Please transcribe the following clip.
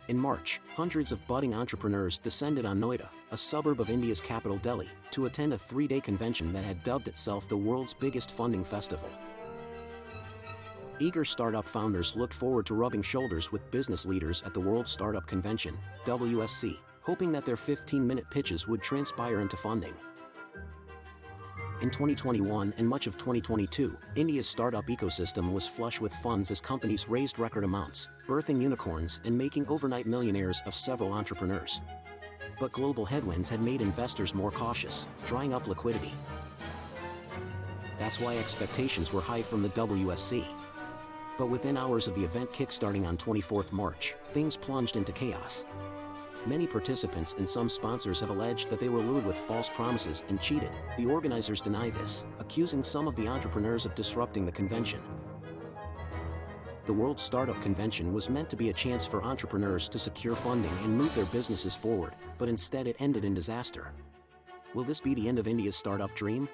In March, hundreds of budding entrepreneurs descended on Noida, a suburb of India's capital Delhi, to attend a 3-day convention that had dubbed itself the world's biggest funding festival. Eager startup founders looked forward to rubbing shoulders with business leaders at the World Startup Convention, WSC, hoping that their 15-minute pitches would transpire into funding. In 2021 and much of 2022, India's startup ecosystem was flush with funds as companies raised record amounts, birthing unicorns and making overnight millionaires of several entrepreneurs. But global headwinds had made investors more cautious, drying up liquidity. That's why expectations were high from the WSC. But within hours of the event kickstarting on 24th March, things plunged into chaos. Many participants and some sponsors have alleged that they were lured with false promises and cheated. The organizers deny this, accusing some of the entrepreneurs of disrupting the convention. The World Startup Convention was meant to be a chance for entrepreneurs to secure funding and move their businesses forward, but instead it ended in disaster. Will this be the end of India's startup dream?